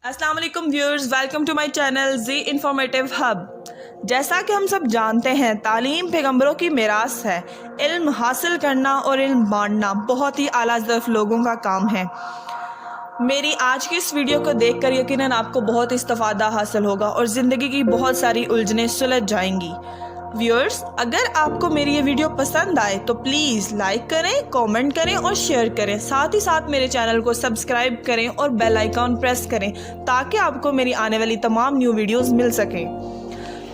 السلام علیکم viewers, welcome to my channel Z informative hub. جیسا کہ ہم سب جانتے ہیں، تعلیم پیغمبروں کی میراث ہے۔ علم حاصل کرنا اور علم بانٹنا بہت ہی اعلیٰ ظرف لوگوں کا کام ہے۔ میری آج کی اس ویڈیو کو دیکھ کر یقیناً آپ کو بہت استفادہ حاصل ہوگا اور زندگی کی بہت ساری الجھنیں سلجھ جائیں گی۔ ویورز، اگر آپ کو میری یہ ویڈیو پسند آئے تو پلیز لائک کریں، کامنٹ کریں اور شیئر کریں۔ ساتھ ہی ساتھ میرے چینل کو سبسکرائب کریں اور بیل آئیکن پریس کریں تاکہ آپ کو میری آنے والی تمام نیو ویڈیوز مل سکیں۔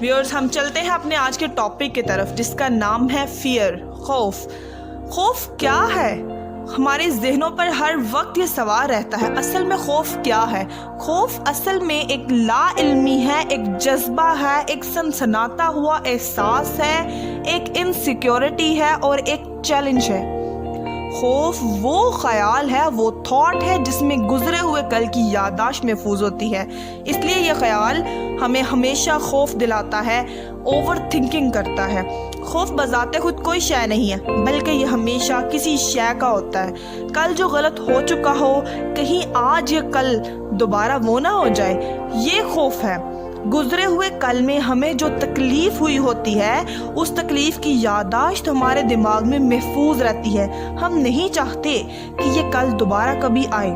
ویورز، ہم چلتے ہیں اپنے آج کے ٹاپک کی طرف، جس کا نام ہے فیئر، خوف۔ خوف کیا ہے؟ ہمارے ذہنوں پر ہر وقت یہ سوال رہتا ہے، اصل میں خوف کیا ہے؟ خوف اصل میں ایک لا علمی ہے، ایک جذبہ ہے، ایک سنسناتا ہوا احساس ہے، ایک انسیکیورٹی ہے اور ایک چیلنج ہے۔ خوف وہ خیال ہے، وہ تھاٹ ہے جس میں گزرے ہوئے کل کی یادداشت محفوظ ہوتی ہے۔ اس لیے یہ خیال ہمیں ہمیشہ خوف دلاتا ہے، اوور تھنکنگ کرتا ہے۔ خوف بذات خود کوئی شے نہیں ہے، بلکہ یہ ہمیشہ کسی شے کا ہوتا ہے۔ کل جو غلط ہو چکا ہو، کہیں آج یا کل دوبارہ وہ نہ ہو جائے، یہ خوف ہے۔ گزرے ہوئے کل میں ہمیں جو تکلیف ہوئی ہوتی ہے، اس تکلیف کی یادداشت ہمارے دماغ میں محفوظ رہتی ہے۔ ہم نہیں چاہتے کہ یہ کل دوبارہ کبھی آئے۔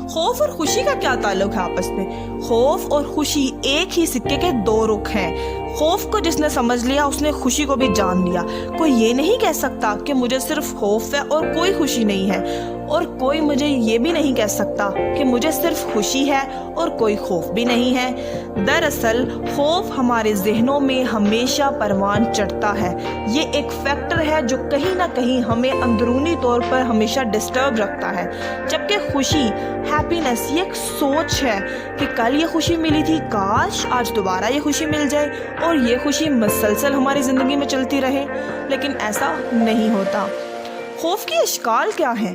خوف اور خوشی کا کیا تعلق ہے آپس میں؟ خوف اور خوشی ایک ہی سکے کے دو رخ ہیں۔ خوف کو جس نے سمجھ لیا، اس نے خوشی کو بھی جان لیا۔ کوئی یہ نہیں کہہ سکتا کہ مجھے صرف خوف ہے اور کوئی خوشی نہیں ہے، اور کوئی مجھے یہ بھی نہیں کہہ سکتا کہ مجھے صرف خوشی ہے اور کوئی خوف بھی نہیں ہے۔ دراصل خوف ہمارے ذہنوں میں ہمیشہ پروان چڑھتا ہے۔ یہ ایک فیکٹر ہے جو کہیں نہ کہیں ہمیں اندرونی طور پر ہمیشہ ڈسٹرب رکھتا ہے، جبکہ خوشی، ہیپینس، یہ ایک سوچ ہے کہ کل یہ خوشی ملی تھی، کاش آج دوبارہ یہ خوشی مل جائے اور یہ خوشی مسلسل ہماری زندگی میں چلتی رہے، لیکن ایسا نہیں ہوتا۔ خوف کی اشکال کیا ہیں؟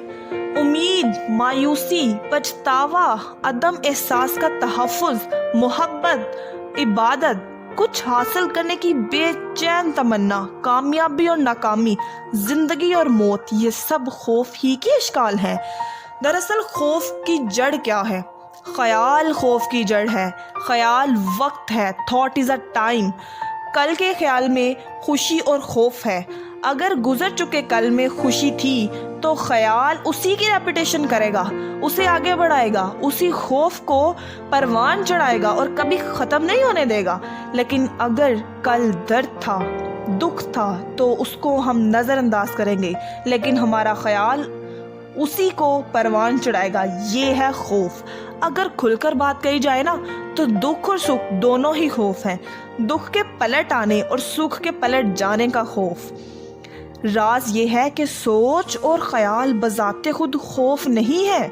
امید، مایوسی، پچھتاوا، عدم احساس کا تحفظ، محبت، عبادت، کچھ حاصل کرنے کی بے چین تمنا، کامیابی اور ناکامی، زندگی اور موت، یہ سب خوف ہی کی اشکال ہیں۔ دراصل خوف کی جڑ کیا ہے؟ خیال خوف کی جڑ ہے۔ خیال وقت ہے، تھاٹ از اے ٹائم۔ کل کے خیال میں خوشی اور خوف ہے۔ اگر گزر چکے کل میں خوشی تھی تو خیال اسی کی ریپیٹیشن کرے گا، اسے آگے بڑھائے گا، اسی خوف کو پروان چڑھائے گا اور کبھی ختم نہیں ہونے دے گا۔ لیکن اگر کل درد تھا، دکھ تھا، تو اس کو ہم نظر انداز کریں گے، لیکن ہمارا خیال اسی کو پروان چڑھائے گا۔ یہ ہے خوف۔ اگر کھل کر بات کہی جائے نا، تو دکھ اور سکھ دونوں ہی خوف ہیں۔ دکھ کے پلٹ آنے اور سکھ کے پلٹ جانے کا خوف۔ راز یہ ہے کہ سوچ اور خیال بذات خود خوف نہیں ہے،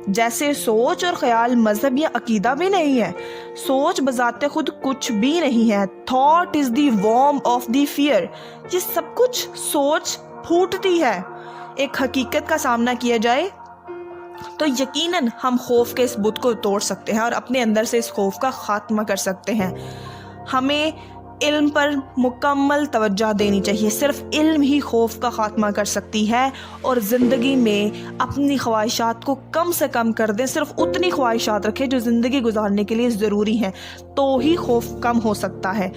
جیسے سوچ اور خیال مذہب یا عقیدہ بھی نہیں ہے۔ سوچ بذات خود کچھ بھی نہیں ہے۔ Thought is the warm of the fair. یہ سب کچھ سوچ پھوٹتی ہے۔ ایک حقیقت کا سامنا کیا جائے تو یقیناً ہم خوف کے اس بت کو توڑ سکتے ہیں اور اپنے اندر سے اس خوف کا خاتمہ کر سکتے ہیں۔ ہمیں علم پر مکمل توجہ دینی چاہیے۔ صرف علم ہی خوف کا خاتمہ کر سکتی ہے، اور زندگی میں اپنی خواہشات کو کم سے کم کر دیں۔ صرف اتنی خواہشات رکھیں جو زندگی گزارنے کے لیے ضروری ہیں، تو ہی خوف کم ہو سکتا ہے۔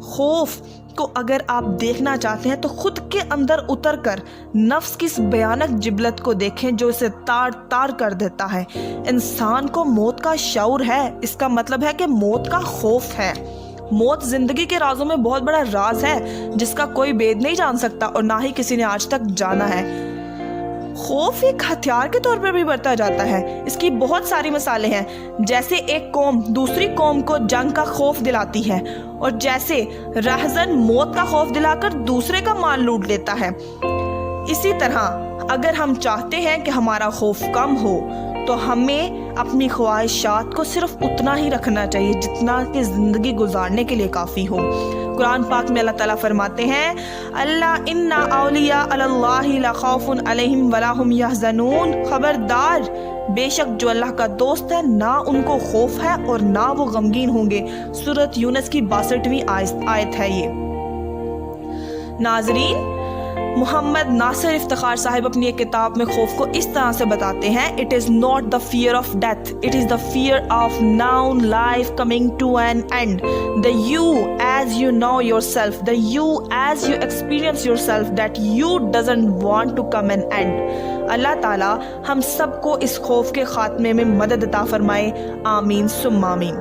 خوف کو اگر آپ دیکھنا چاہتے ہیں تو خود کے اندر اتر کر نفس کی اس بھیانک جبلت کو دیکھیں جو اسے تار تار کر دیتا ہے۔ انسان کو موت کا شعور ہے، اس کا مطلب ہے کہ موت کا خوف ہے۔ موت زندگی کے رازوں میں بہت بڑا راز ہے جس کا کوئی بید نہیں جان سکتا اور نہ ہی کسی نے آج تک جانا ہے۔ خوف ایک ہتھیار کے طور پر بھی برتا جاتا ہے۔ اس کی بہت ساری مثالیں ہیں، جیسے ایک قوم دوسری قوم کو جنگ کا خوف دلاتی ہے، اور جیسے رہزن موت کا خوف دلا کر دوسرے کا مال لوٹ لیتا ہے۔ اسی طرح اگر ہم چاہتے ہیں کہ ہمارا خوف کم ہو تو ہمیں اپنی خواہشات کو صرف اتنا ہی رکھنا چاہیے جتنا کہ زندگی گزارنے کے لیے کافی ہو۔ قرآن پاک میں اللہ تعالیٰ فرماتے ہیں، اللہ ان اولیاء اللہ لا خوف علیہم ولا ہم یحزنون، خبردار، بے شک جو اللہ کا دوست ہے نہ ان کو خوف ہے اور نہ وہ غمگین ہوں گے۔ سورۃ یونس کی 62ویں آیت ہے یہ۔ ناظرین، محمد ناصر افتخار صاحب اپنی ایک کتاب میں خوف کو اس طرح سے بتاتے ہیں: it is not the fear of death, it is the fear of known life coming to an end, the you as you know yourself, the you as you experience yourself, that you doesn't want to come an end. اللہ تعالیٰ ہم سب کو اس خوف کے خاتمے میں مدد عطا فرمائے، آمین ثم آمین۔